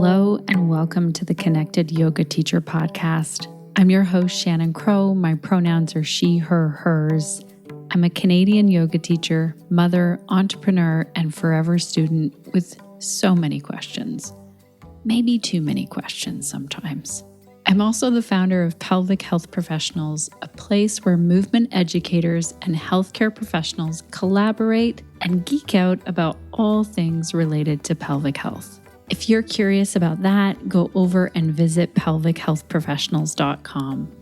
Hello and welcome to the Connected Yoga Teacher Podcast. I'm your host, Shannon Crow. My pronouns are she, her, hers. I'm a Canadian yoga teacher, mother, entrepreneur, and forever student with so many questions. Maybe too many questions sometimes. I'm also the founder of Pelvic Health Professionals, a place where movement educators and healthcare professionals collaborate and geek out about all things related to pelvic health. If you're curious about that, go over and visit pelvichealthprofessionals.com.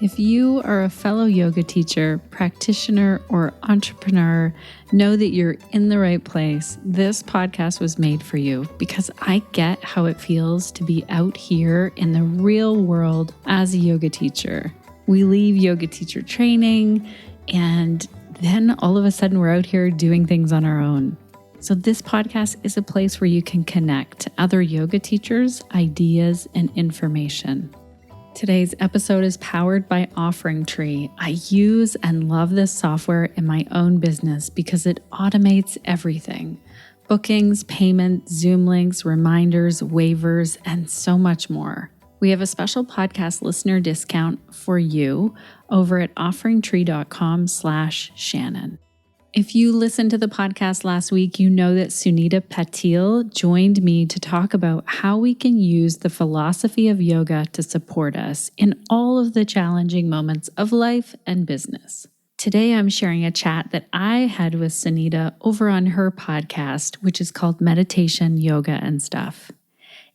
If you are a fellow yoga teacher, practitioner, or entrepreneur, know that you're in the right place. This podcast was made for you because I get how it feels to be out here in the real world as a yoga teacher. We leave yoga teacher training, and then all of a sudden we're out here doing things on our own. So this podcast is a place where you can connect to other yoga teachers, ideas, and information. Today's episode is powered by OfferingTree. I use and love this software in my own business because it automates everything. Bookings, payment, Zoom links, reminders, waivers, and so much more. We have a special podcast listener discount for you over at OfferingTree.com/Shannon. If you listened to the podcast last week, you know that Sunita Patil joined me to talk about how we can use the philosophy of yoga to support us in all of the challenging moments of life and business. Today, I'm sharing a chat that I had with Sunita over on her podcast, which is called Meditation, Yoga, and Stuff.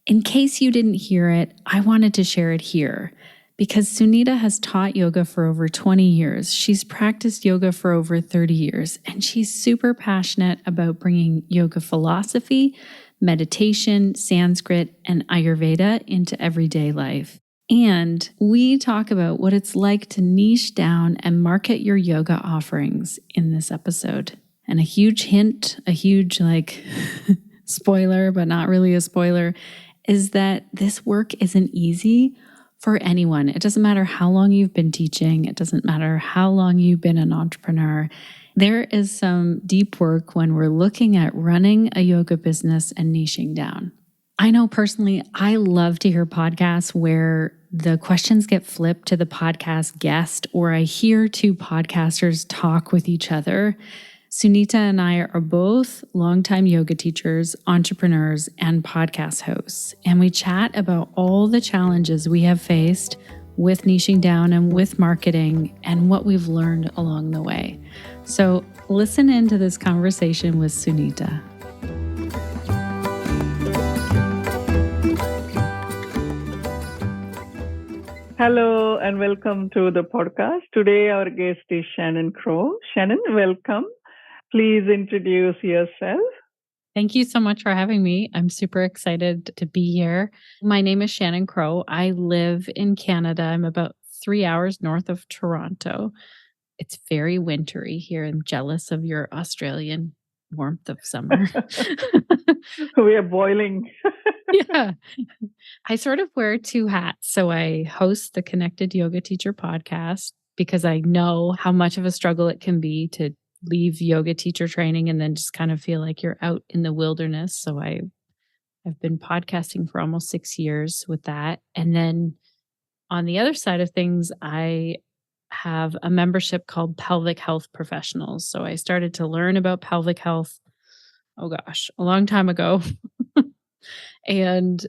In case you didn't hear it, I wanted to share it here. Because Sunita has taught yoga for over 20 years, she's practiced yoga for over 30 years, and she's super passionate about bringing yoga philosophy, meditation, Sanskrit, and Ayurveda into everyday life. And we talk about what it's like to niche down and market your yoga offerings in this episode. And a huge hint, a huge spoiler, but not really a spoiler, is that this work isn't easy for anyone. It doesn't matter how long you've been teaching. It doesn't matter how long you've been an entrepreneur. There is some deep work when we're looking at running a yoga business and niching down. I know personally, I love to hear podcasts where the questions get flipped to the podcast guest, or I hear two podcasters talk with each other. Sunita and I are both longtime yoga teachers, entrepreneurs, and podcast hosts, and we chat about all the challenges we have faced with niching down and with marketing and what we've learned along the way. So listen into this conversation with Sunita. Hello and welcome to the podcast. Today our guest is Shannon Crow. Shannon, welcome. Please introduce yourself. Thank you so much for having me. I'm super excited to be here. My name is Shannon Crow. I live in Canada. I'm about 3 hours north of Toronto. It's very wintry here. I'm jealous of your Australian warmth of summer. We are boiling. Yeah. I sort of wear two hats. So I host the Connected Yoga Teacher Podcast because I know how much of a struggle it can be to leave yoga teacher training and then just kind of feel like you're out in the wilderness. So I've been podcasting for almost 6 years with that. And then on the other side of things, I have a membership called Pelvic Health Professionals. So I started to learn about pelvic health, a long time ago, and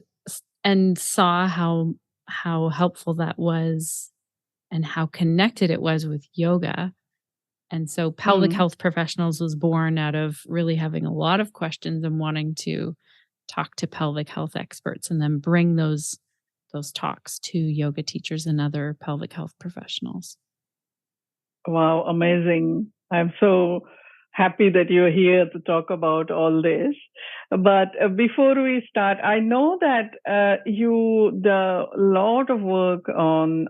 saw how helpful that was and how connected it was with yoga. And so Pelvic Health Professionals was born out of really having a lot of questions and wanting to talk to pelvic health experts and then bring those talks to yoga teachers and other pelvic health professionals. Wow, amazing. I'm so happy that you're here to talk about all this. But before we start, I know that the lot of work on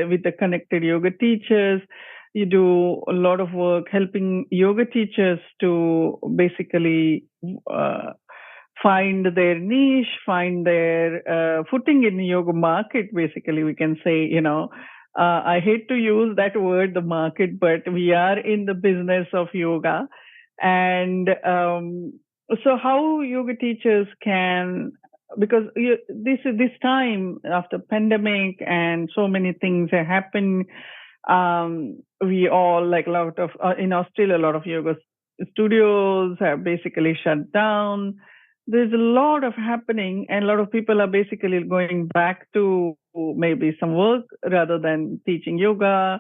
with the connected yoga teachers. You do a lot of work helping yoga teachers to basically find their niche, find their footing in the yoga market, basically, we can say, I hate to use that word, the market, but we are in the business of yoga. And so how yoga teachers can because this time after pandemic and so many things have happened, we all, like a lot of in Australia, a lot of yoga studios have basically shut down. There's a lot of happening, and a lot of people are basically going back to maybe some work rather than teaching yoga.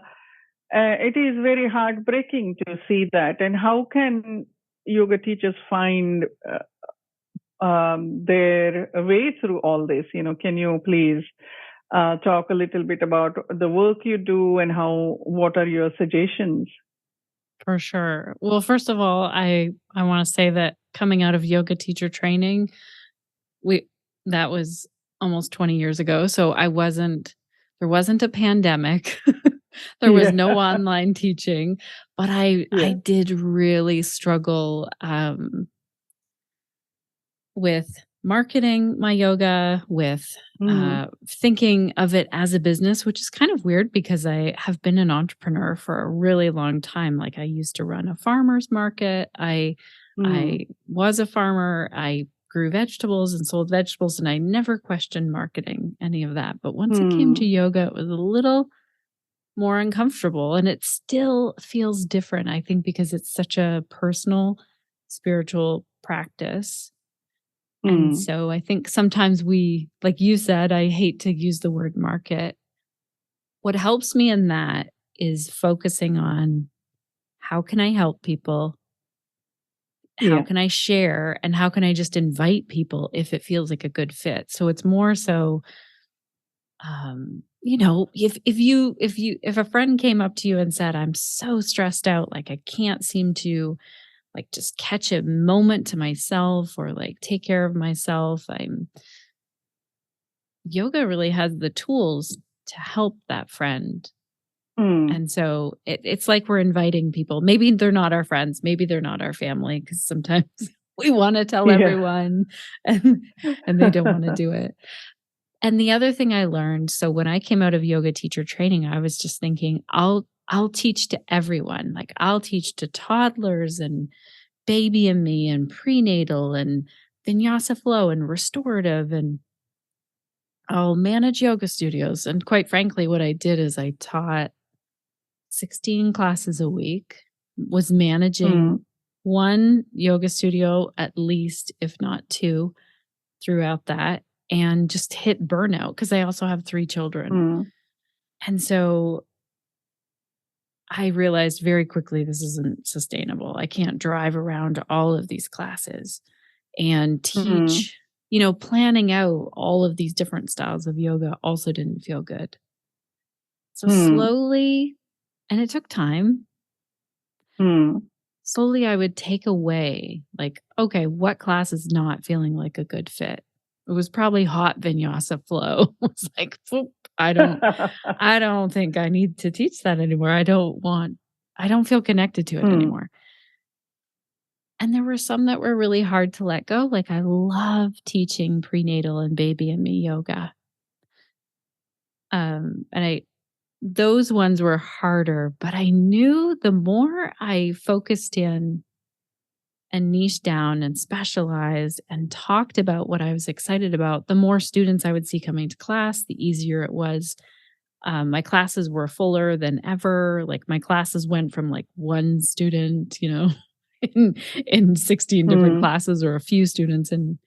It is very heartbreaking to see that. And how can yoga teachers find their way through all this? Can you please talk a little bit about the work you do and what are your suggestions? For sure. Well, first of all, I want to say that coming out of yoga teacher training, that was almost 20 years ago. So there wasn't a pandemic. There was no online teaching, but I did really struggle with marketing my yoga, with thinking of it as a business, which is kind of weird because I have been an entrepreneur for a really long time. Like, I used to run a farmer's market. I was a farmer. I grew vegetables and sold vegetables, and I never questioned marketing, any of that. But once it came to yoga, it was a little more uncomfortable, and it still feels different, I think, because it's such a personal, spiritual practice. And so I think sometimes like you said, I hate to use the word market. What helps me in that is focusing on how can I help people? How can I share? And how can I just invite people if it feels like a good fit? So it's more so, if a friend came up to you and said, I'm so stressed out, like I can't seem to like just catch a moment to myself or like take care of myself. Yoga really has the tools to help that friend. And so it's like we're inviting people. Maybe they're not our friends. Maybe they're not our family, because sometimes we want to tell everyone and they don't want to do it. And the other thing I learned, so when I came out of yoga teacher training, I was just thinking, I'll teach to everyone. Like, I'll teach to toddlers and baby and me and prenatal and vinyasa flow and restorative, and I'll manage yoga studios. And quite frankly, what I did is I taught 16 classes a week, was managing one yoga studio at least, if not two, throughout that, and just hit burnout because I also have 3 children. And so I realized very quickly this isn't sustainable. I can't drive around to all of these classes and teach. Planning out all of these different styles of yoga also didn't feel good. So slowly, and it took time, slowly I would take away, like, okay, what class is not feeling like a good fit? It was probably hot vinyasa flow. It was like, I don't think I need to teach that anymore. I don't feel connected to it anymore. And there were some that were really hard to let go. Like, I love teaching prenatal and baby and me yoga. And those ones were harder, but I knew the more I focused in and niched down and specialized and talked about what I was excited about, the more students I would see coming to class, the easier it was. My classes were fuller than ever. Like, my classes went from like one student, in 16 different classes, or a few students in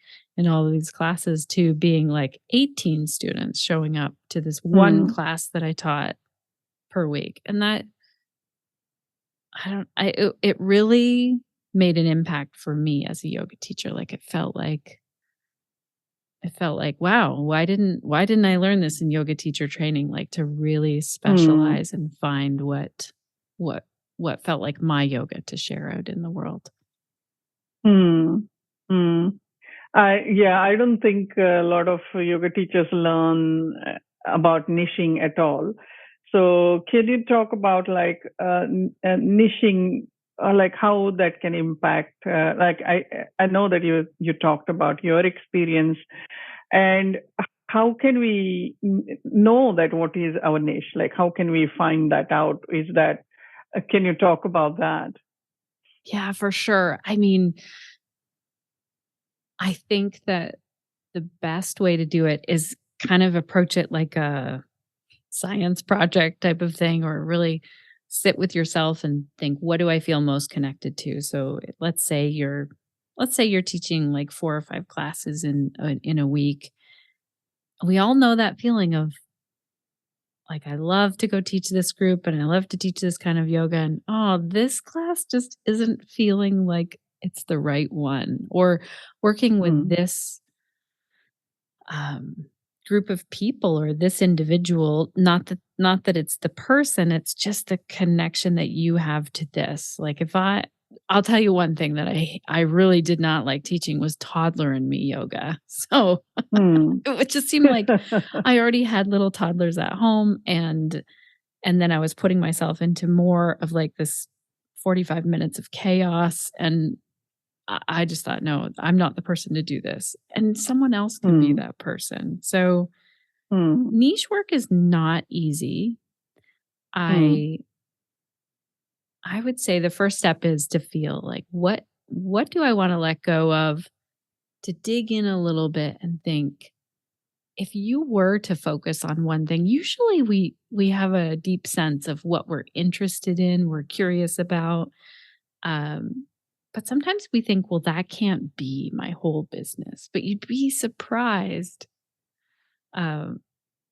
all of these classes, to being like 18 students showing up to this one class that I taught per week. And that it really made an impact for me as a yoga teacher. Like, it felt like, wow, why didn't I learn this in yoga teacher training? Like, to really specialize and find what felt like my yoga to share out in the world. I don't think a lot of yoga teachers learn about niching at all. So can you talk about like niching, or like how that can impact? Like, I know that you talked about your experience, and how can we know that what is our niche? Like, how can we find that out? Can you talk about that? Yeah, for sure. I mean, I think that the best way to do it is kind of approach it like a science project type of thing, or really sit with yourself and think, what do I feel most connected to? So let's say you're teaching like 4 or 5 classes in a week. We all know that feeling of like, I love to go teach this group and I love to teach this kind of yoga, and oh, this class just isn't feeling like it's the right one. Or working with Mm, this um, group of people or this individual, not that it's the person, it's just the connection that you have to this. Like, I'll tell you one thing that I really did not like teaching was toddler and me yoga. So mm. it just seemed like I already had little toddlers at home, and then I was putting myself into more of like this 45 minutes of chaos, and I just thought, no, I'm not the person to do this. And someone else can be Mm, that person. So mm, niche work is not easy. mm, I I would say the first step is to feel like, what do I want to let go of, to dig in a little bit and think, if you were to focus on one thing, usually we have a deep sense of what we're interested in, we're curious about. Um, but sometimes we think, well, that can't be my whole business. But you'd be surprised. Um,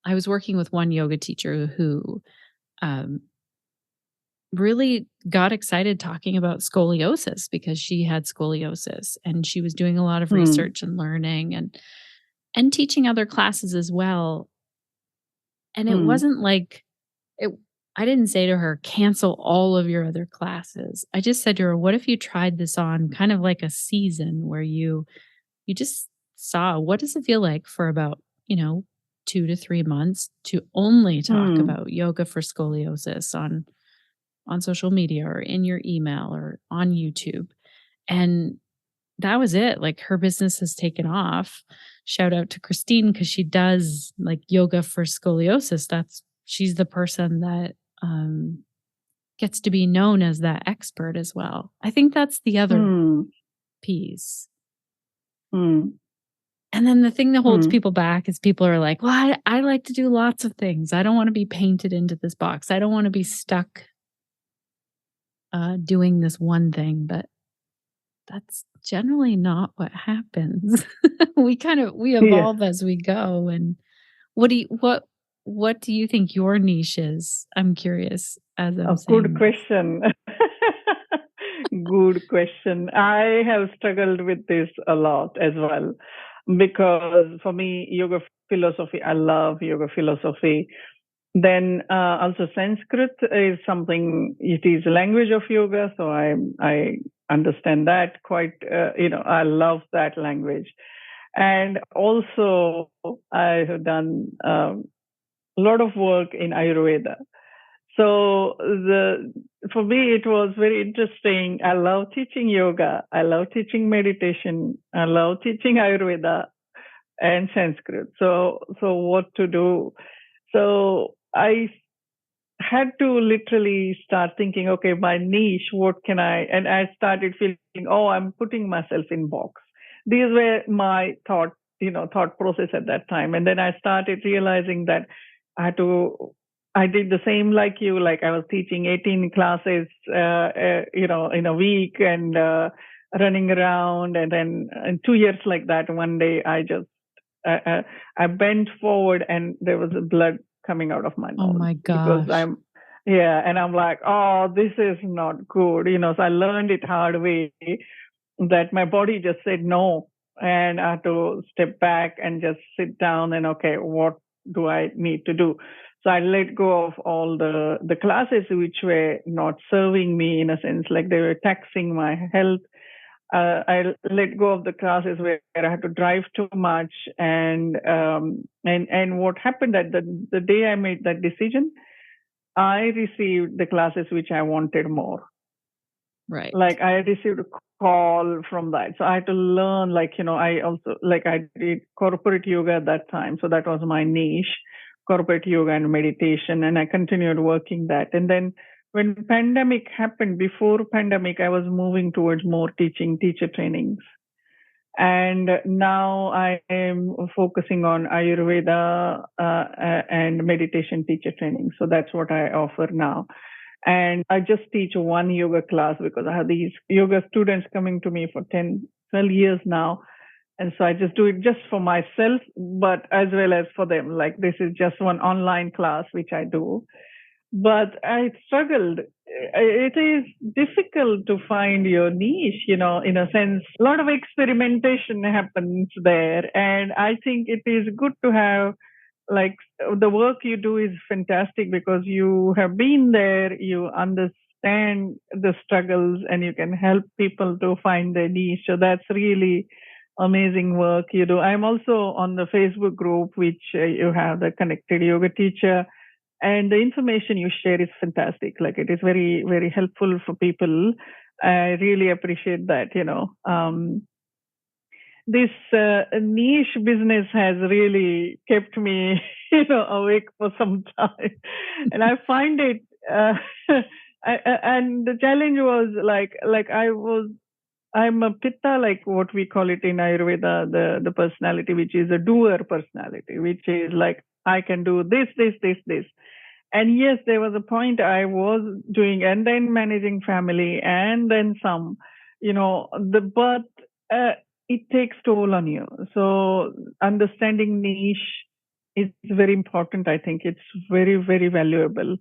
I was working with one yoga teacher who um, really got excited talking about scoliosis because she had scoliosis, and she was doing a lot of mm, research and learning and teaching other classes as well. And it mm, wasn't like it. I didn't say to her, cancel all of your other classes. I just said to her, what if you tried this on kind of like a season where you just saw, what does it feel like for about, 2 to 3 months to only talk mm, about yoga for scoliosis on social media or in your email or on YouTube. And that was it. Like, her business has taken off. Shout out to Christine, because she does like yoga for scoliosis. She's the person that um gets to be known as that expert as well. I think that's the other mm, piece. mm, And then the thing that holds mm. people back is people are like, well, I like to do lots of things. I don't want to be painted into this box. I don't want to be stuck doing this one thing. But that's generally not what happens. We Yeah. evolve as we go. And what do you think your niche is? I'm curious as A I'm good saying this. question. Good question. I have struggled with this a lot as well because for me, yoga philosophy, I love yoga philosophy. Then also Sanskrit is something. It is a language of yoga, so I understand that quite. I love that language, and also I have done a lot of work in Ayurveda. So for me it was very interesting. I love teaching yoga. I love teaching meditation. I love teaching Ayurveda and Sanskrit. So what to do? So I had to literally start thinking, okay, my niche, what can I? And I started feeling, oh, I'm putting myself in box. These were my thought process at that time. And then I started realizing that I had to. I did the same like you. Like, I was teaching 18 classes, in a week, and running around. And then in 2 years like that, one day uh, uh, I bent forward and there was blood coming out of my Oh nose my because gosh. and I'm like, oh, this is not good. So I learned it hard way that my body just said no. And I had to step back and just sit down and, okay, what do I need to do? So I let go of all the classes which were not serving me, in a sense, like they were taxing my health. I let go of the classes where I had to drive too much, and what happened that the day I made that decision, I received the classes which I wanted more. Right. Like, I received a call from that, so I had to learn. I also, like, I did corporate yoga at that time, so that was my niche, corporate yoga and meditation, and I continued working that. And then when pandemic happened, before pandemic, I was moving towards more teaching, teacher trainings. And now I am focusing on Ayurveda and meditation teacher training. So that's what I offer now. And I just teach one yoga class because I have these yoga students coming to me for 10, 12 years now. And so I just do it just for myself, but as well as for them. Like this is just one online class which I do. But I struggled. It is difficult to find your niche, in a sense. A lot of experimentation happens there. And I think it is good to have, like, the work you do is fantastic because you have been there, you understand the struggles, and you can help people to find their niche. So that's really amazing work you do. I'm also on the Facebook group, which you have, the Connected Yoga Teacher, and the information you share is fantastic. Like it is very, very helpful for people. I really appreciate that. This niche business has really kept me, awake for some time, and I find it. And the challenge was I'm a pitta, like what we call it in Ayurveda, the personality, which is a doer personality, which is like, I can do this, this, this, this. And yes, there was a point I was doing, and then managing family, and then some, but it takes toll on you. So understanding niche is very important. I think it's very, very valuable.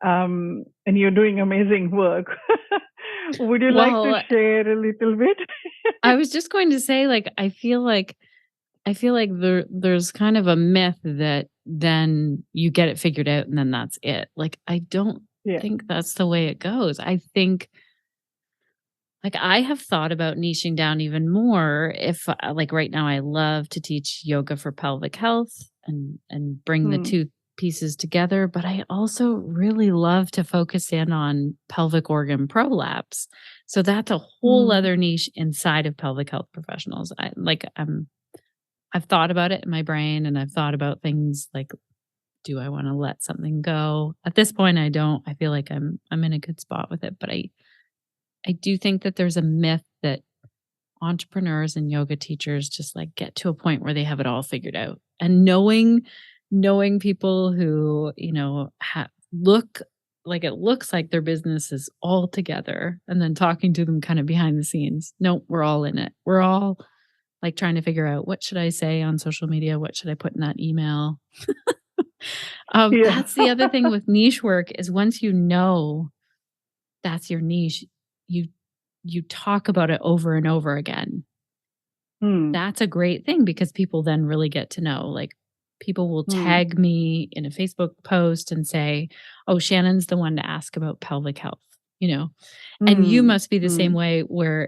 And you're doing amazing work. Would you like to share a little bit? I was just going to say, I feel like there's kind of a myth that then you get it figured out and then that's it. I don't think that's the way it goes. I think I have thought about niching down even more. If right now I love to teach yoga for pelvic health and bring the two pieces together, but I also really love to focus in on pelvic organ prolapse. So that's a whole other niche inside of pelvic health professionals. I've thought about it in my brain, and I've thought about things like, do I want to let something go? At this point, I don't. I feel like I'm in a good spot with it, but I do think that there's a myth that entrepreneurs and yoga teachers just get to a point where they have it all figured out. And knowing people who, look like it looks like their business is all together, and then talking to them kind of behind the scenes. No, we're all in it. We're all trying to figure out, what should I say on social media? What should I put in that email? That's the other thing with niche work is once you know that's your niche, you talk about it over and over again. That's a great thing because people then really get to know. People will tag me in a Facebook post and say, oh, Shannon's the one to ask about pelvic health, and you must be the same way where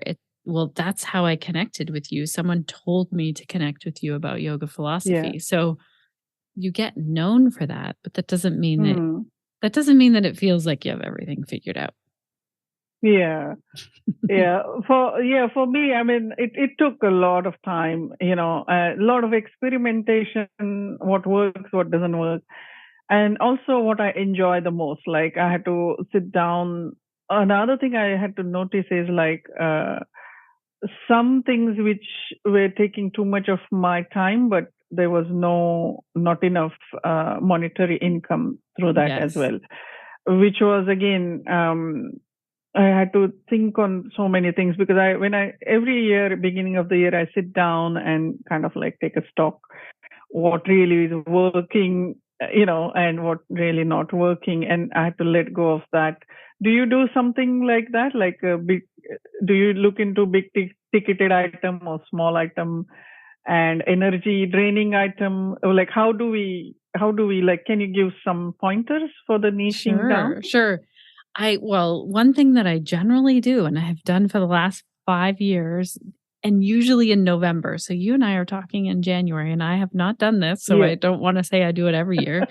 that's how I connected with you. Someone told me to connect with you about yoga philosophy. So you get known for that, but that doesn't mean that it feels like you have everything figured out. Yeah. For me, I mean, it took a lot of time, a lot of experimentation, what works, what doesn't work. And also what I enjoy the most. I had to sit down. Another thing I had to notice is some things which were taking too much of my time, but there was not enough monetary income through that as well, which was again, I had to think on so many things because every year, beginning of the year, I sit down and kind of take a stock, what really is working, and what really not working. And I had to let go of that. Do you do something like that? Do you look into big ticketed item or small item and energy draining item? How do we can you give some pointers for the niching down? Sure. One thing that I generally do, and I have done for the last 5 years, and usually in November. So you and I are talking in January, and I have not done this, so I don't want to say I do it every year.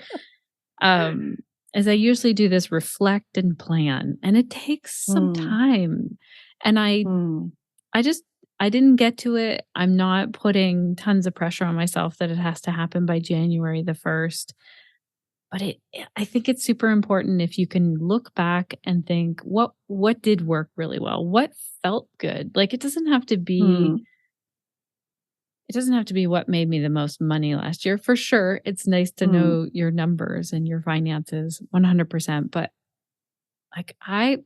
As I usually do this reflect and plan, and it takes some time. And I didn't get to it. I'm not putting tons of pressure on myself that it has to happen by January the 1st. But I think it's super important if you can look back and think, what did work really well? What felt good? It doesn't have to be it doesn't have to be what made me the most money last year. For sure, it's nice to know your numbers and your finances 100%. But like I've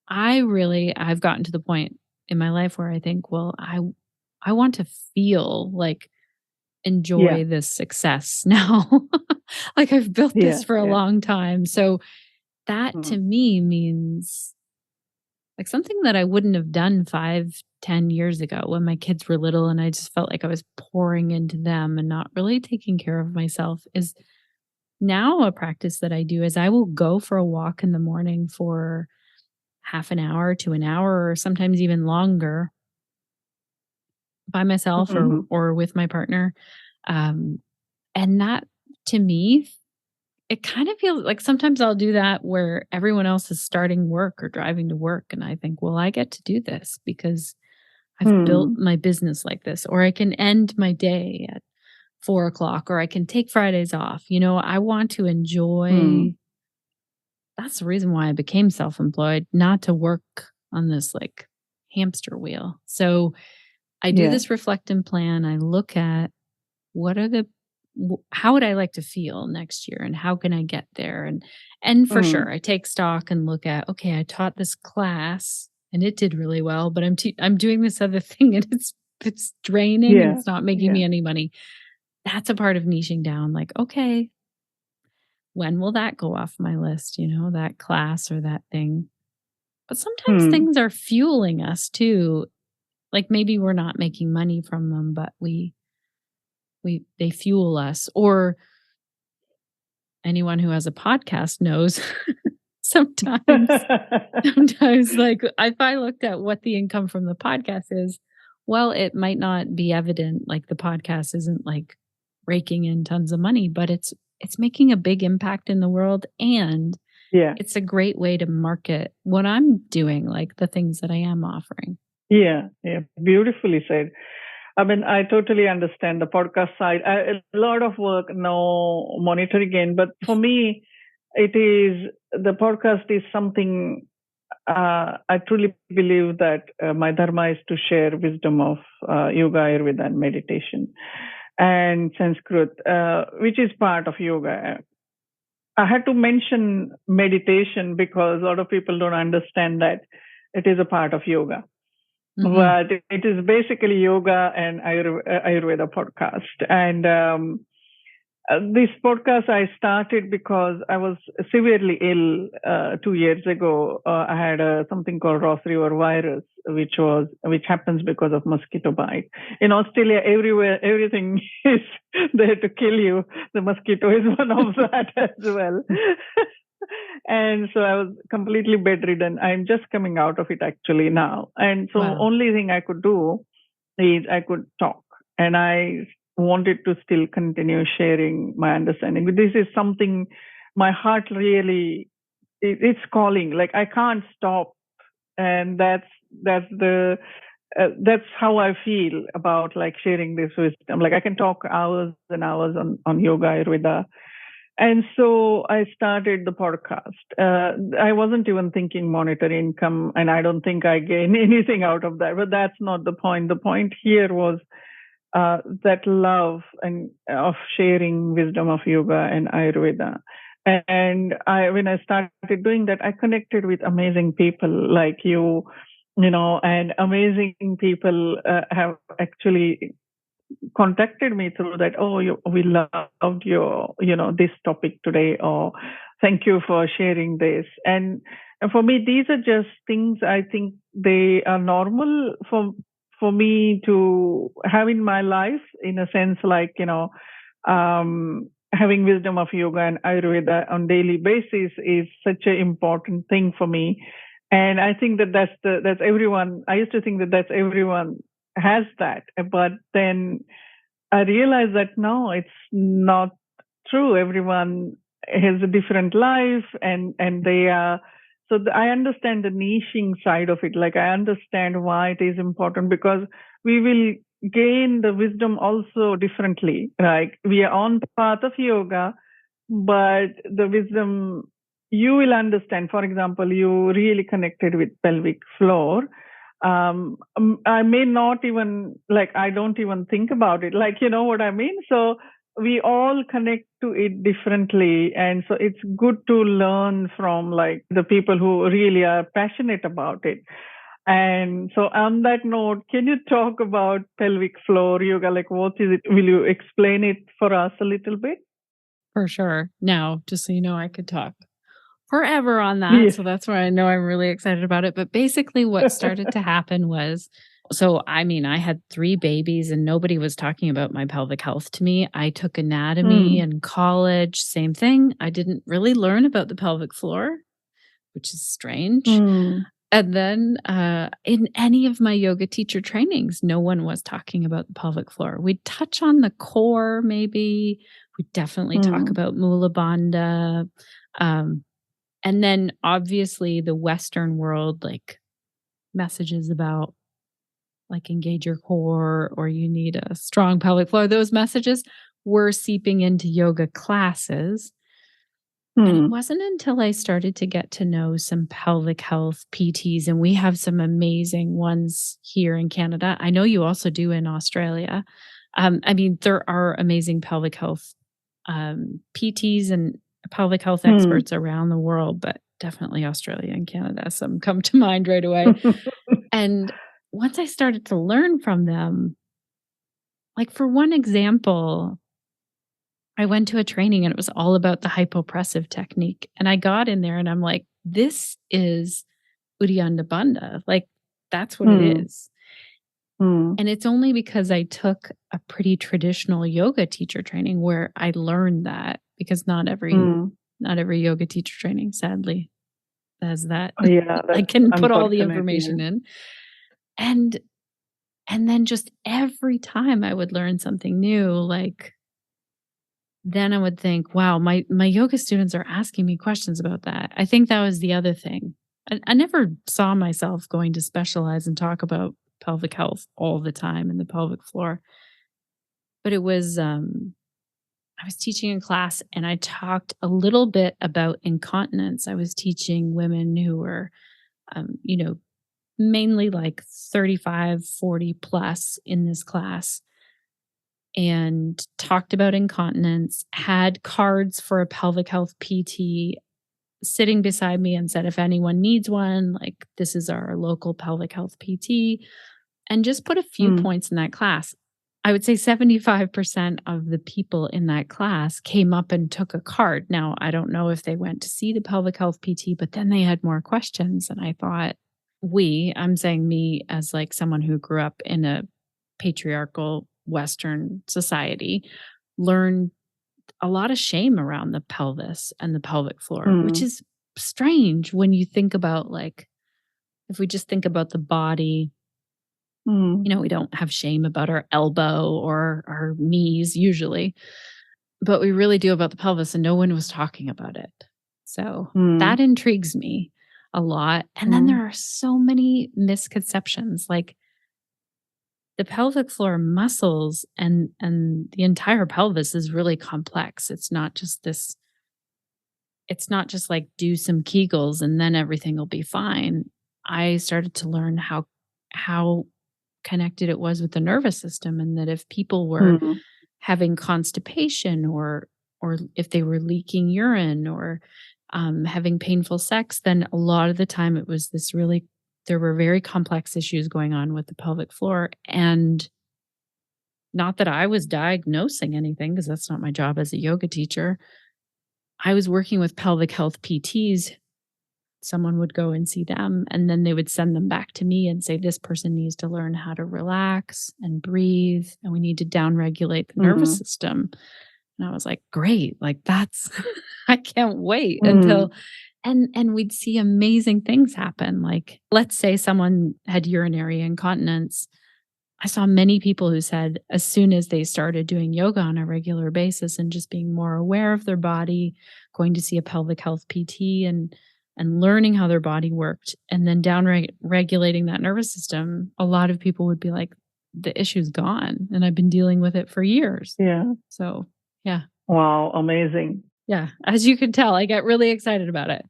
gotten to the point in my life where I think, well, I want to feel like Yeah. enjoy this success now. Like I've built this Yeah. for a Yeah. long time. So that to me means like something that I wouldn't have done 5, 10 years ago when my kids were little and I just felt like I was pouring into them and not really taking care of myself is now a practice that I do is I will go for a walk in the morning for half an hour to an hour or sometimes even longer by myself or with my partner. Um, and that to me, it kind of feels like sometimes I'll do that where everyone else is starting work or driving to work. And I think, well, I get to do this because I've built my business like this, or I can end my day at 4 o'clock, or I can take Fridays off. I want to enjoy. That's the reason why I became self employed, not to work on this like hamster wheel. So I do Yeah. this reflect and plan. I look at how would I like to feel next year and how can I get there? And for sure, I take stock and look at, okay, I taught this class and it did really well, but I'm doing this other thing and it's draining and Yeah. it's not making me any money. That's a part of niching down like, okay, when will that go off my list, that class or that thing? But sometimes things are fueling us too. Like maybe we're not making money from them, but they fuel us. Or anyone who has a podcast knows sometimes like if I looked at what the income from the podcast is, well, it might not be evident like the podcast isn't like raking in tons of money, but it's making a big impact in the world and Yeah. it's a great way to market what I'm doing, like the things that I am offering. Yeah. Yeah. Beautifully said. I mean, I totally understand the podcast side. A lot of work, no monetary gain. But for me, the podcast is something I truly believe that my dharma is to share wisdom of yoga, Ayurveda, and meditation and Sanskrit, which is part of yoga. I had to mention meditation because a lot of people don't understand that it is a part of yoga. But it is basically yoga and Ayurveda podcast. And this podcast I started because I was severely ill 2 years ago. I had something called Ross River virus, which happens because of mosquito bite. In Australia, everywhere everything is there to kill you. The mosquito is one of that as well. And so I was completely bedridden. I'm just coming out of it actually now. And so only thing I could do is I could talk. And I wanted to still continue sharing my understanding. But this is something my heart really, it's calling. Like I can't stop. And that's how I feel about like sharing this wisdom. Like I can talk hours and hours on yoga, Ayurveda. And so I started the podcast. I wasn't even thinking monetary income, and I don't think I gain anything out of that. But that's not the point. The point here was that love and of sharing wisdom of yoga and Ayurveda. And when I started doing that, I connected with amazing people like you, and amazing people have actually contacted me through that. Oh, we loved your, this topic today, or thank you for sharing this. And for me, these are just things I think they are normal for me to have in my life, in a sense, like, having wisdom of yoga and Ayurveda on daily basis is such an important thing for me. And I think that's everyone. I used to think that's everyone has that, but then I realized that no, it's not true. Everyone has a different life, and they are. So I understand the niching side of it. Like I understand why it is important, because we will gain the wisdom also differently. Like we are on the path of yoga, but the wisdom you will understand. For example, you really connected with pelvic floor. I may not even, like, I don't even think about it. Like, you know what I mean? So we all connect to it differently. And so it's good to learn from like the people who really are passionate about it. And so on that note, can you talk about pelvic floor yoga? Like, what is it? Will you explain it for us a little bit? For sure. Now, just so you know, I could talk forever on that. Yes. So that's why I know I'm really excited about it. But basically, what started to happen was I mean, I had 3 babies and nobody was talking about my pelvic health to me. I took anatomy Mm, in college, same thing. I didn't really learn about the pelvic floor, which is strange. mm, And then in any of my yoga teacher trainings, no one was talking about the pelvic floor. We'd touch on the core, maybe. We'd definitely talk mm, about Mula Bandha. Um, and then obviously the Western world, like messages about like engage your core or you need a strong pelvic floor, those messages were seeping into yoga classes. And it mm, wasn't until I started to get to know some pelvic health PTs, and we have some amazing ones here in Canada. I know you also do in Australia. I mean, there are amazing pelvic health PTs and pelvic health mm. experts around the world, but definitely Australia and Canada. Some come to mind right away. And once I started to learn from them, like for one example, I went to a training and it was all about the hypopressive technique. And I got in there and I'm like, this is Uddiyana Bandha. Like, that's what it Mm, is. mm, And it's only because I took a pretty traditional yoga teacher training where I learned that because mm. not every yoga teacher training, sadly, has that. Oh, yeah, I that's can put all the unfortunate. Yeah. information in. And and then just every time I would learn something new, like then I would think, wow, my yoga students are asking me questions about that. I think that was the other thing. I never saw myself going to specialize and talk about pelvic health all the time in the pelvic floor. But it was I was teaching a class and I talked a little bit about incontinence. I was teaching women who were you know, mainly like 35, 40 plus in this class and talked about incontinence, had cards for a pelvic health PT sitting beside me and said, if anyone needs one, like this is our local pelvic health PT, and just put a few Mm, points in that class. I would say 75% of the people in that class came up and took a card. Now, I don't know if they went to see the pelvic health PT, but then they had more questions. And I thought, I'm saying me as like someone who grew up in a patriarchal Western society, learned a lot of shame around the pelvis and the pelvic floor, which mm, is strange when you think about like, if we just think about the body, mm, we don't have shame about our elbow or our knees usually, but we really do about the pelvis, and no one was talking about it. So that mm, intrigues me a lot. And then mm, there are so many misconceptions. Like the pelvic floor muscles and the entire pelvis is really complex. It's not just like do some Kegels and then everything will be fine. I started to learn how connected it was with the nervous system, and that if people were mm, having constipation or if they were leaking urine or having painful sex, then a lot of the time it was there were very complex issues going on with the pelvic floor. And not that I was diagnosing anything, because that's not my job as a yoga teacher. I was working with pelvic health PTs. Someone would go and see them, and then they would send them back to me and say, this person needs to learn how to relax and breathe, and we need to downregulate the nervous mm, system. And I was like, great, like that's, I can't wait mm, until, and we'd see amazing things happen. Like, let's say someone had urinary incontinence. I saw many people who said as soon as they started doing yoga on a regular basis and just being more aware of their body, going to see a pelvic health PT and learning how their body worked and then regulating that nervous system, a lot of people would be like, the issue's gone and I've been dealing with it for years. yeah. So, yeah. Wow, amazing. Yeah. As you can tell, I get really excited about it.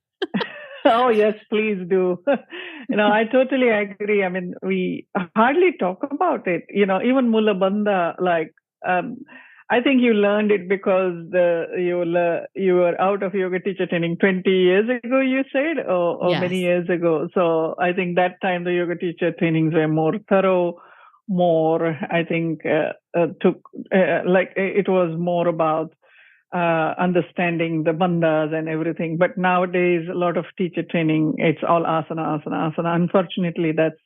Oh, yes, please do. I totally agree. I mean, we hardly talk about it. Even Mula Bandha, um, I think you learned it because you were out of yoga teacher training 20 years ago, you said, or Yes. many years ago. So I think that time the yoga teacher trainings were more thorough, more, I think, it was more about understanding the bandhas and everything. But nowadays, a lot of teacher training, it's all asana, asana, asana. Unfortunately, that's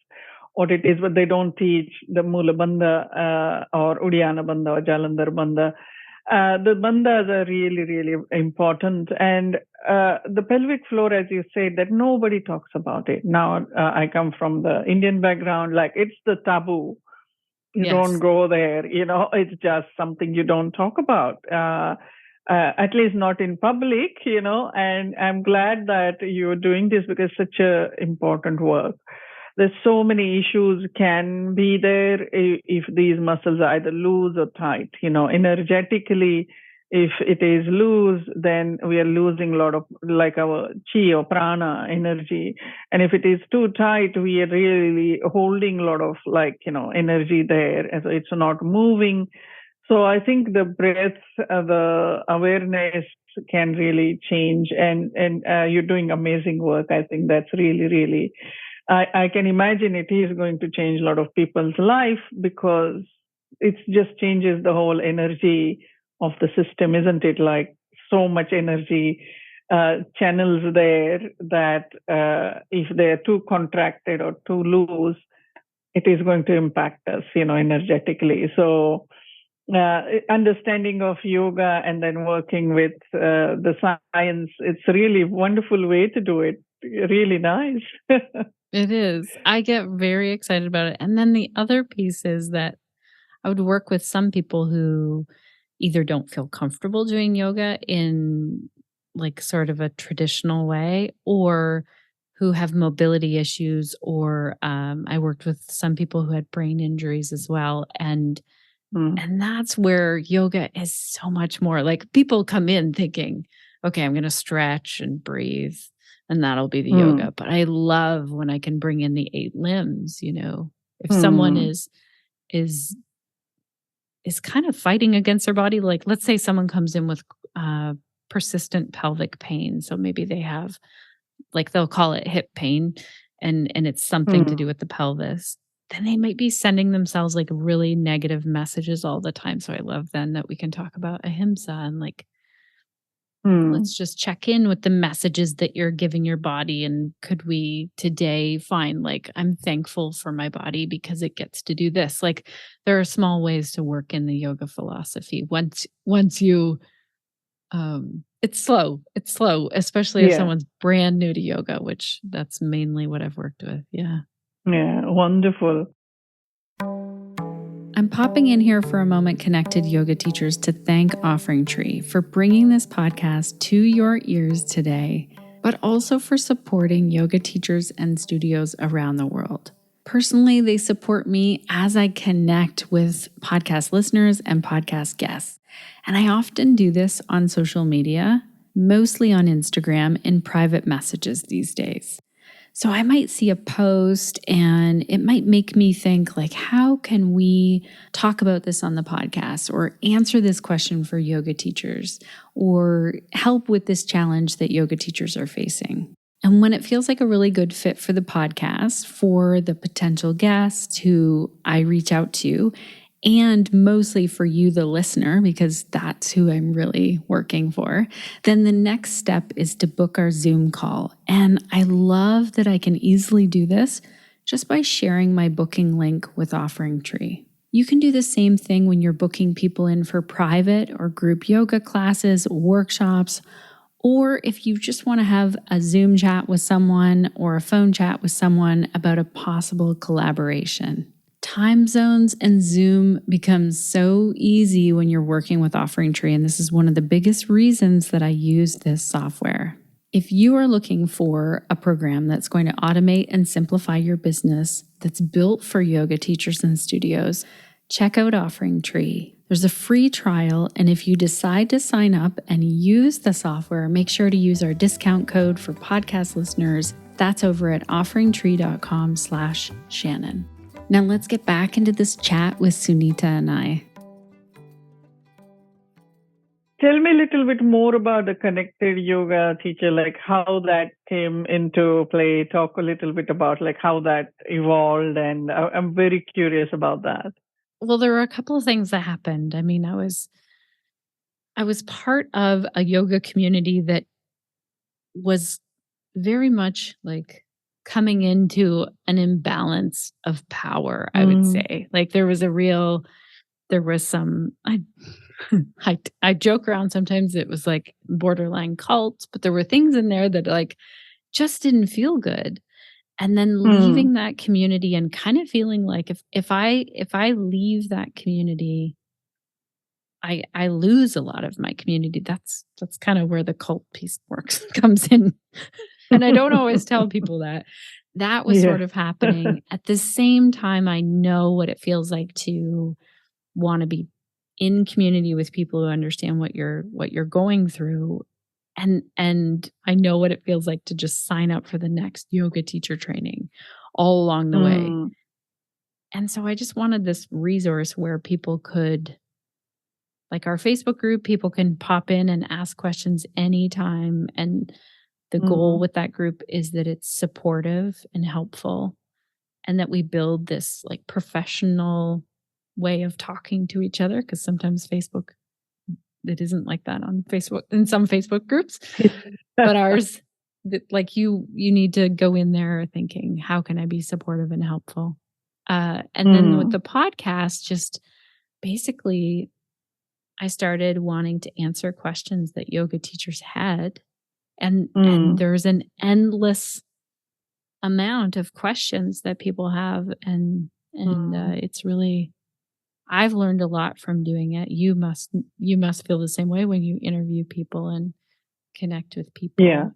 what it is, but they don't teach the Mula Bandha or Uddiyana Bandha or Jalandhar Bandha. The bandhas are really, really important. And the pelvic floor, as you said, that nobody talks about it. Now, I come from the Indian background, like it's the taboo. You don't go there, it's just something you don't talk about. At least not in public, and I'm glad that you're doing this because it's such a important work. There's so many issues can be there if these muscles are either loose or tight. Energetically, if it is loose, then we are losing a lot of like our chi or prana energy. And if it is too tight, we are really holding a lot of energy there. And so it's not moving. So I think the breath, the awareness can really change. And you're doing amazing work. I think that's really, really, I can imagine it is going to change a lot of people's life because it just changes the whole energy of the system, isn't it? Like so much energy channels there that if they're too contracted or too loose, it is going to impact us, energetically. So understanding of yoga and then working with the science, it's a really wonderful way to do it. Really nice. It is. I get very excited about it. And then the other piece is that I would work with some people who either don't feel comfortable doing yoga in like sort of a traditional way, or who have mobility issues, or I worked with some people who had brain injuries as well. And that's where yoga is so much more. Like people come in thinking, okay, I'm going to stretch and breathe and that'll be the yoga. But I love when I can bring in the 8 limbs, if someone is kind of fighting against their body. Like let's say someone comes in with persistent pelvic pain. So maybe they have, like they'll call it hip pain and it's something to do with the pelvis. Then they might be sending themselves like really negative messages all the time. So I love then that we can talk about ahimsa and like, let's just check in with the messages that you're giving your body. And could we today find like, I'm thankful for my body because it gets to do this. Like there are small ways to work in the yoga philosophy. Once you, it's slow, especially if someone's brand new to yoga, which that's mainly what I've worked with. Yeah. Yeah. Wonderful. I'm popping in here for a moment, connected yoga teachers, to thank OfferingTree for bringing this podcast to your ears today, but also for supporting yoga teachers and studios around the world. Personally, they support me as I connect with podcast listeners and podcast guests. And I often do this on social media, mostly on Instagram, in private messages these days. So I might see a post and it might make me think like, how can we talk about this on the podcast or answer this question for yoga teachers or help with this challenge that yoga teachers are facing? And when it feels like a really good fit for the podcast, for the potential guests who I reach out to, and mostly for you, the listener, because that's who I'm really working for, then the next step is to book our Zoom call. And I love that I can easily do this just by sharing my booking link with OfferingTree. You can do the same thing when you're booking people in for private or group yoga classes, workshops, or if you just want to have a Zoom chat with someone or a phone chat with someone about a possible collaboration. Time zones and Zoom becomes so easy when you're working with OfferingTree, and this is one of the biggest reasons that I use this software. If you are looking for a program that's going to automate and simplify your business, that's built for yoga teachers and studios, check out OfferingTree. There's a free trial, and if you decide to sign up and use the software, make sure to use our discount code for podcast listeners. That's over at OfferingTree.com/Shannon. Now let's get back into this chat with Sunita and I. Tell me a little bit more about the connected yoga teacher, like how that came into play. Talk a little bit about like how that evolved, and I'm very curious about that. Well, there were a couple of things that happened. I mean, I was part of a yoga community that was very much like coming into an imbalance of power, I would say. Like there was some, I joke around sometimes it was like borderline cult, but there were things in there that like just didn't feel good. And then leaving that community and kind of feeling like if I leave that community, I lose a lot of my community. That's kind of where the cult piece comes in. And I don't always tell people that. That was sort of happening. At the same time, I know what it feels like to want to be in community with people who understand what you're going through. And I know what it feels like to just sign up for the next yoga teacher training all along the way. And so I just wanted this resource where people could, like our Facebook group, people can pop in and ask questions anytime. And the goal with that group is that it's supportive and helpful, and that we build this like professional way of talking to each other. Because sometimes Facebook, it isn't like that on Facebook, in some Facebook groups, but ours, like you need to go in there thinking, how can I be supportive and helpful? And then with the podcast, just basically, I started wanting to answer questions that yoga teachers had. And there's an endless amount of questions that people have. And it's really, I've learned a lot from doing it. You must feel the same way when you interview people and connect with people. Yeah.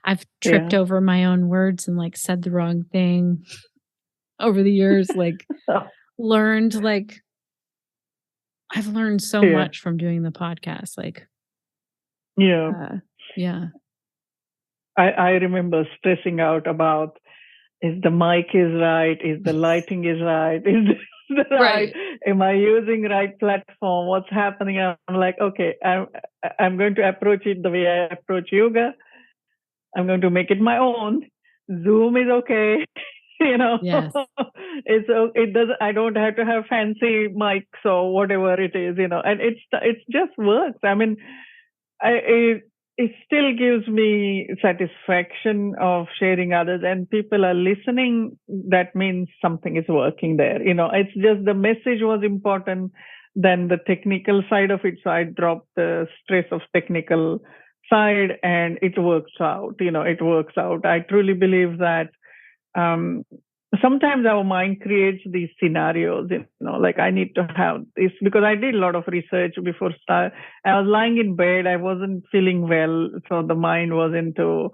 I've tripped over my own words and like said the wrong thing over the years, like learned like I've learned so much from doing the podcast. Like, I remember stressing out about, is the mic is right? Is the lighting is right? Is this the right? Am I using right platform? What's happening? I'm like, okay, I'm going to approach it the way I approach yoga. I'm going to make it my own. Zoom is okay. Yes. It doesn't. I don't have to have fancy mics or whatever it is, and it's just works. I mean, it still gives me satisfaction of sharing others, and people are listening. That means something is working there. It's just the message was important than the technical side of it. So I dropped the stress of technical side, and it works out. It works out. I truly believe that sometimes our mind creates these scenarios, like I need to have this, because I did a lot of research before start. I was lying in bed. I wasn't feeling well. So the mind was into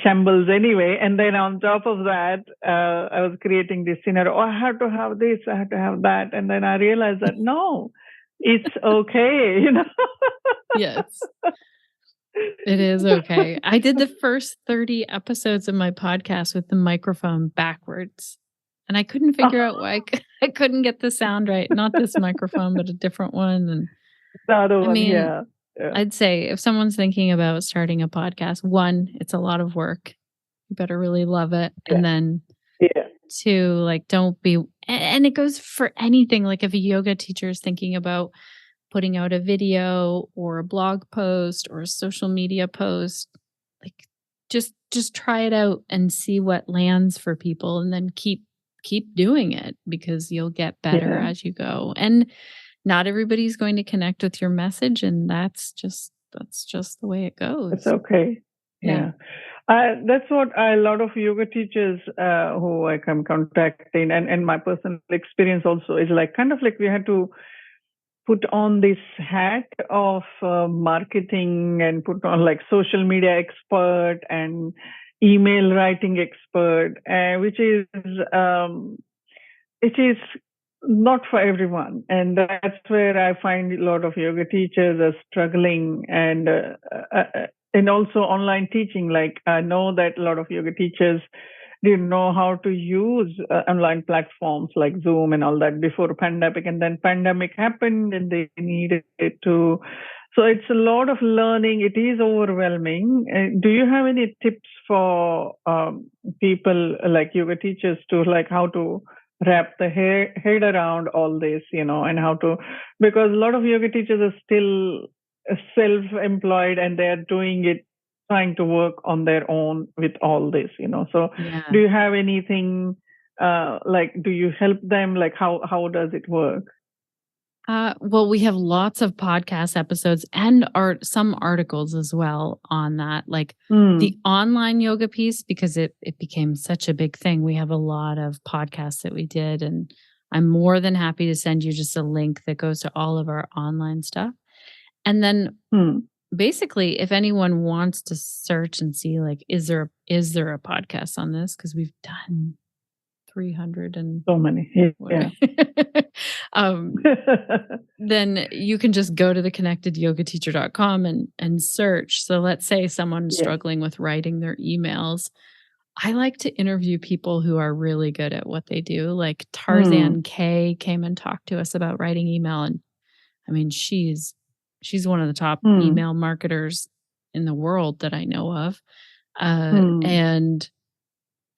shambles anyway. And then on top of that, I was creating this scenario. Oh, I have to have this. I have to have that. And then I realized that no, it's okay. Yes. It is okay. I did the first 30 episodes of my podcast with the microphone backwards, and I couldn't figure out why I couldn't get the sound right. Not this microphone, but a different one. And I mean, I'd say if someone's thinking about starting a podcast, one, it's a lot of work. You better really love it. And then two, like don't be, and it goes for anything. Like if a yoga teacher is thinking about putting out a video or a blog post or a social media post, like just try it out and see what lands for people, and then keep doing it, because you'll get better as you go. And not everybody's going to connect with your message, and that's just the way it goes. It's okay. Yeah. That's what a lot of yoga teachers who I come contacting, and my personal experience also is like kind of like we had to put on this hat of marketing and put on like social media expert and email writing expert, which is not for everyone, and that's where I find a lot of yoga teachers are struggling, and also online teaching. Like I know that a lot of yoga teachers didn't know how to use online platforms like Zoom and all that before pandemic, and then pandemic happened, and they needed to. So it's a lot of learning. It is overwhelming. Do you have any tips for people like yoga teachers to like how to wrap the head around all this, and how to, because a lot of yoga teachers are still self-employed and they're doing it, trying to work on their own with all this, So Yeah. do you have anything, like, do you help them? Like, how does it work? Well, we have lots of podcast episodes and some articles as well on that, like the online yoga piece, because it became such a big thing. We have a lot of podcasts that we did, and I'm more than happy to send you just a link that goes to all of our online stuff. And then basically, if anyone wants to search and see, like, is there a podcast on this? Because we've done 300 and So many. Yeah. Then you can just go to theconnectedyogateacher.com and search. So let's say someone's struggling with writing their emails. I like to interview people who are really good at what they do. Like Tarzan K came and talked to us about writing email. And I mean, she's one of the top email marketers in the world that I know of. And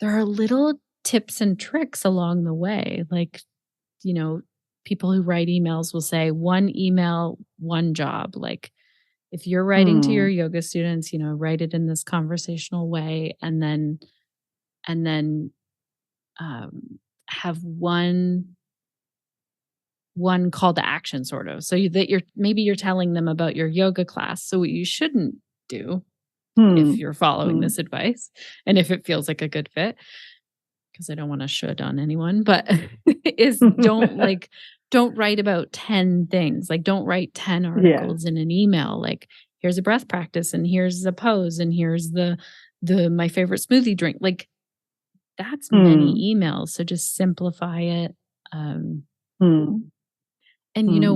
there are little tips and tricks along the way. Like, people who write emails will say one email, one job. Like if you're writing to your yoga students, write it in this conversational way, and then have one call to action, sort of, so that you're telling them about your yoga class. So what you shouldn't do if you're following this advice, and if it feels like a good fit, because I don't want to should on anyone, but is don't write about 10 things. Like don't write 10 articles in an email. Like here's a breath practice, and here's a pose, and here's the my favorite smoothie drink. Like that's many emails. So just simplify it. And you know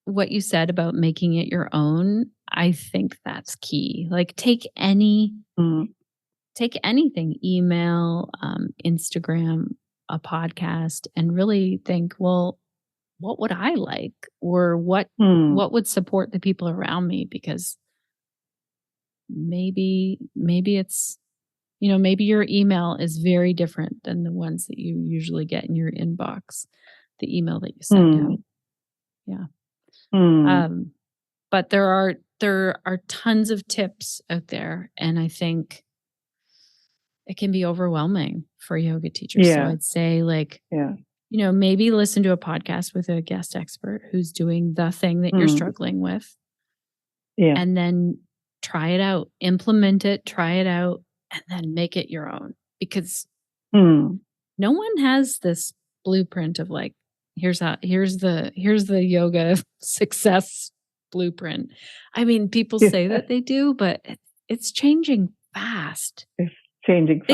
what you said about making it your own, I think that's key. Like take anything, email, Instagram, a podcast, and really think, well, what would I like? Or what would support the people around me? Because maybe it's, maybe your email is very different than the ones that you usually get in your inbox, the email that you send out. Yeah. But there are tons of tips out there, and I think it can be overwhelming for yoga teachers. So I'd say maybe listen to a podcast with a guest expert who's doing the thing that you're struggling with. And then try it out, implement it, try it out, and then make it your own. Because no one has this blueprint of like, here's the yoga success blueprint. I mean, people say that they do, but it's changing fast. It's changing fast.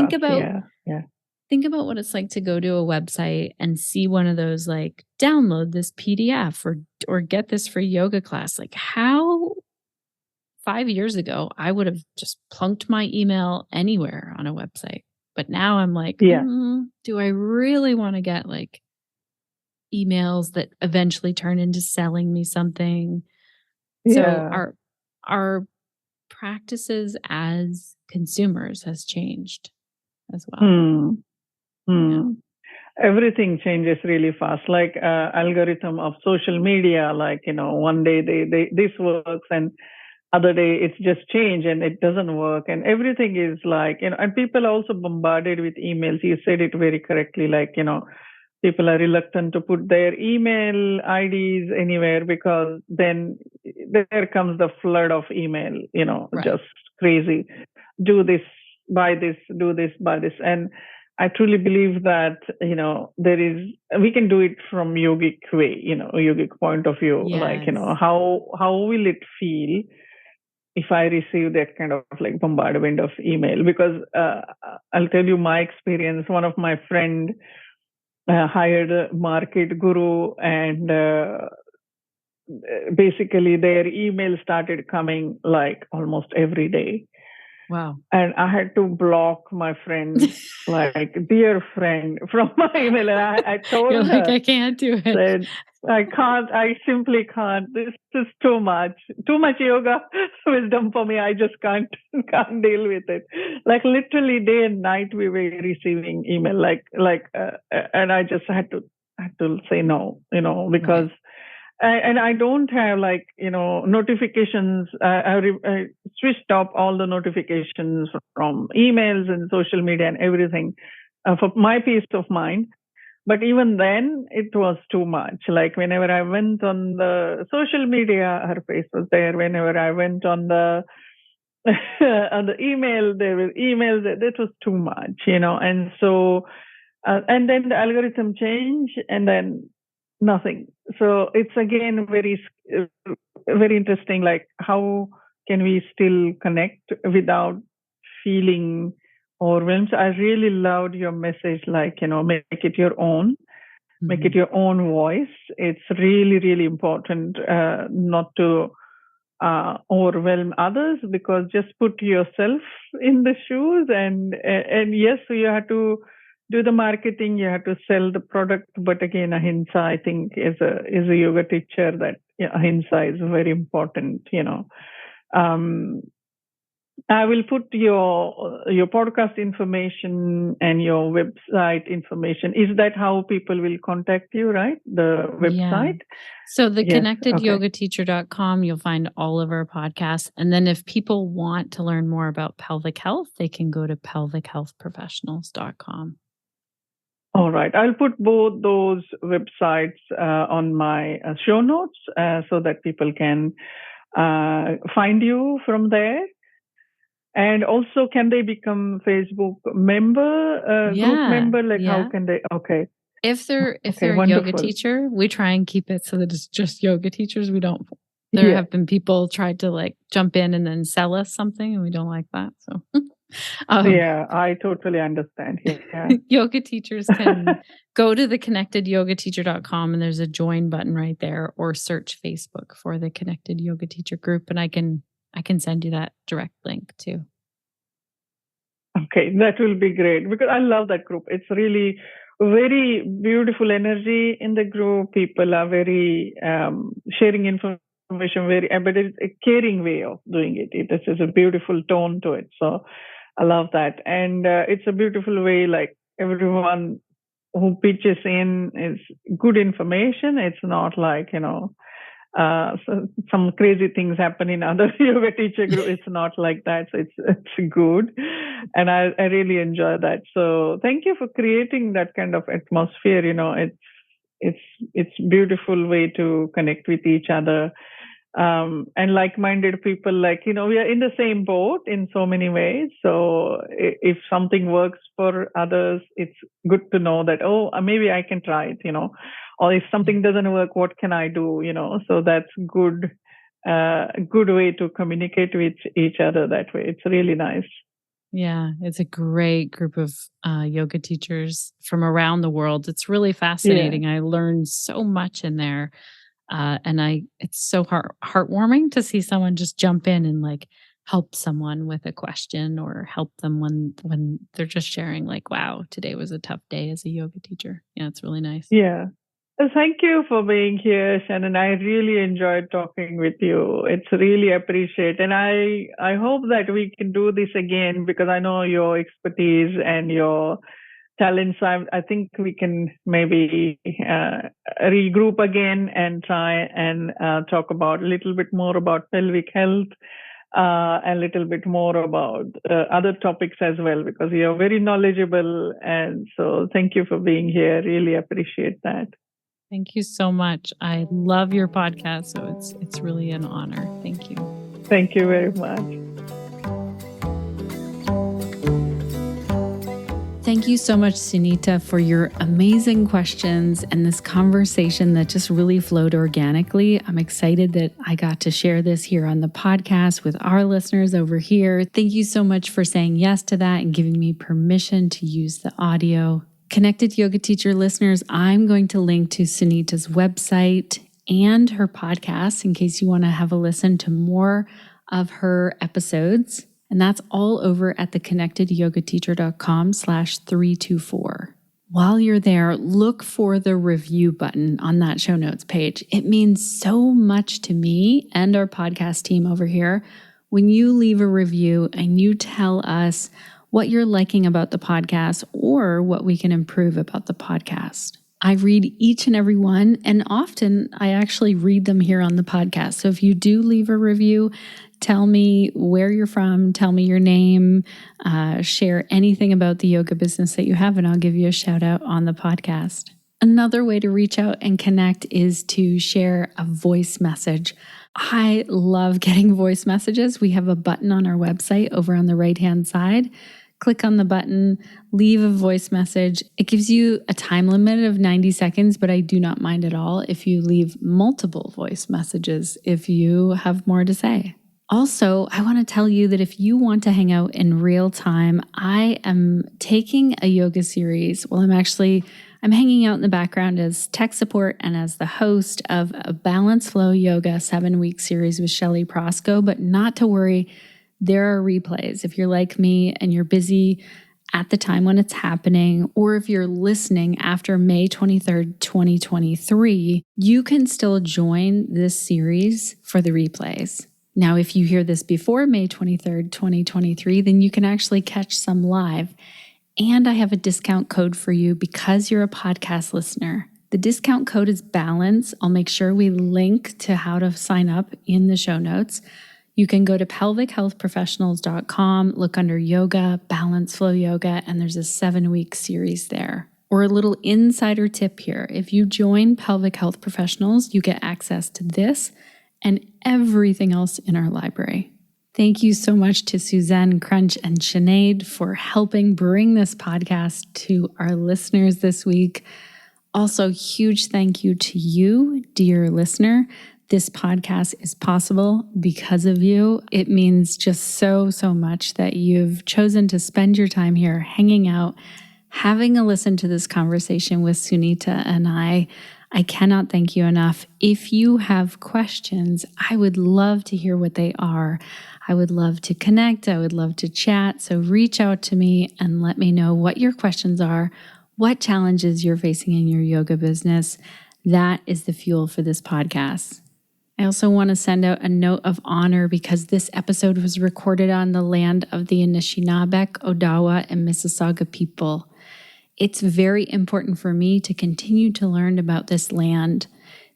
Think about what it's like to go to a website and see one of those, like, download this PDF or get this free yoga class. Like how 5 years ago, I would have just plunked my email anywhere on a website. But now I'm like, do I really want to get like emails that eventually turn into selling me something? So our practices as consumers has changed as well. Everything changes really fast, like algorithm of social media. Like one day they this works, and other day it's just changed and it doesn't work, and everything is like and people are also bombarded with emails. You said it very correctly, like people are reluctant to put their email IDs anywhere, because then there comes the flood of email, just crazy. Do this, buy this, do this, buy this. And I truly believe that, we can do it from yogic way, yogic point of view. Yes. Like, how will it feel if I receive that kind of like bombardment of email? Because I'll tell you my experience. One of my friend, hired a market guru, and basically their email started coming like almost every day. Wow. And I had to block my friend, like dear friend, from my email. And I told You're like, her, I can't do it. said, I simply can't. This is too much yoga wisdom for me. I just can't deal with it. Like literally day and night we were receiving email, and I just had to say no, because and I don't have notifications. I switched off all the notifications from emails and social media and everything for my peace of mind. But even then, it was too much. Like whenever I went on the social media, her face was there. Whenever I went on the on the email, there was emails. That was too much, And so, and then the algorithm changed, and then nothing. So it's again very interesting. Like how can we still connect without feeling overwhelmed? So I really loved your message. Like make it your own. Make it your own voice. It's really, really important not to overwhelm others, because just put yourself in the shoes, and yes, so you have to do the marketing, you have to sell the product. But again, ahimsa, I think, is a yoga teacher, that ahimsa is very important. I will put your podcast information and your website information. Is that how people will contact you, right? The website? Yeah. So the Yes, connectedyogateacher.com, you'll find all of our podcasts. And then if people want to learn more about pelvic health, they can go to pelvichealthprofessionals.com. All right. I'll put both those websites on my show notes so that people can find you from there. And also, can they become Facebook member, group member? Like how can they? Okay. If they're a yoga teacher, we try and keep it so that it's just yoga teachers. We don't. There have been people tried to like jump in and then sell us something, and we don't like that. So. Yeah, I totally understand. Yeah. Yoga teachers can go to the connectedyogateacher.com, and there's a join button right there, or search Facebook for the Connected Yoga Teacher group, and I can send you that direct link too. Okay, that will be great, because I love that group. It's really very beautiful energy in the group. People are very sharing information, but it's a caring way of doing it. It has a beautiful tone to it. So I love that. And it's a beautiful way, like everyone who pitches in is good information. It's not like, so some crazy things happen in other yoga teacher group. It's not like that. So it's good. And I really enjoy that. So thank you for creating that kind of atmosphere. It's beautiful way to connect with each other. And like-minded people, we are in the same boat in so many ways. So if something works for others, it's good to know that, maybe I can try it, or if something doesn't work, what can I do, so that's good way to communicate with each other that way. It's really nice. Yeah, it's a great group of yoga teachers from around the world. It's really fascinating. Yeah. I learned so much in there. And it's so heartwarming to see someone just jump in and like help someone with a question, or help them when they're just sharing like, wow, today was a tough day as a yoga teacher. Yeah, it's really nice. Yeah. Thank you for being here, Shannon. I really enjoyed talking with you. It's really appreciated. And I hope that we can do this again, because I know your expertise and your talents. I think we can maybe regroup again and try and talk about a little bit more about pelvic health, and a little bit more about other topics as well, because you're very knowledgeable. And so thank you for being here. Really appreciate that. Thank you so much. I love your podcast, so it's really an honor. Thank you. Thank you very much. Thank you so much, Sunita, for your amazing questions and this conversation that just really flowed organically. I'm excited that I got to share this here on the podcast with our listeners over here. Thank you so much for saying yes to that and giving me permission to use the audio. Connected Yoga Teacher listeners, I'm going to link to Sunita's website and her podcast in case you want to have a listen to more of her episodes. And that's all over at theconnectedyogateacher.com/324. While you're there, look for the review button on that show notes page. It means so much to me and our podcast team over here when you leave a review and you tell us what you're liking about the podcast or what we can improve about the podcast. I read each and every one, and often I actually read them here on the podcast. So if you do leave a review, tell me where you're from, tell me your name, share anything about the yoga business that you have, and I'll give you a shout out on the podcast. Another way to reach out and connect is to share a voice message. I love getting voice messages. We have a button on our website over on the right-hand side. Click on the button, leave a voice message. It gives you a time limit of 90 seconds, but I do not mind at all if you leave multiple voice messages if you have more to say. Also, I want to tell you that if you want to hang out in real time, I am taking a yoga series. Well, I'm hanging out in the background as tech support and as the host of a Balance Flow Yoga 7-week series with Shelley Prosco, but not to worry. There are replays. If you're like me and you're busy at the time when it's happening, or if you're listening after May 23rd, 2023, you can still join this series for the replays. Now, if you hear this before May 23rd, 2023, then you can actually catch some live. And I have a discount code for you because you're a podcast listener. The discount code is BALANCE. I'll make sure we link to how to sign up in the show notes. You can go to pelvichealthprofessionals.com, look under yoga, balance flow yoga, and there's a 7-week series there. Or a little insider tip here. If you join Pelvic Health Professionals, you get access to this and everything else in our library. Thank you so much to Suzanne, Crunch, and Sinead for helping bring this podcast to our listeners this week. Also, huge thank you to you, dear listener. This podcast is possible because of you. It means just so much that you've chosen to spend your time here hanging out, having a listen to this conversation with Sunita and I. I cannot thank you enough. If you have questions, I would love to hear what they are. I would love to connect. I would love to chat. So reach out to me and let me know what your questions are, what challenges you're facing in your yoga business. That is the fuel for this podcast. I also want to send out a note of honor because this episode was recorded on the land of the Anishinaabe, Odawa, and Mississauga people. It's very important for me to continue to learn about this land,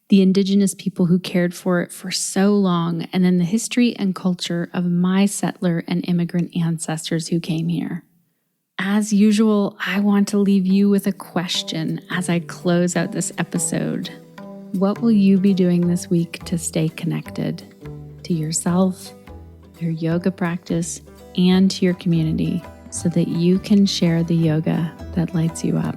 the indigenous people who cared for it for so long, and then the history and culture of my settler and immigrant ancestors who came here. As usual, I want to leave you with a question as I close out this episode. What will you be doing this week to stay connected to yourself, your yoga practice, and to your community so that you can share the yoga that lights you up?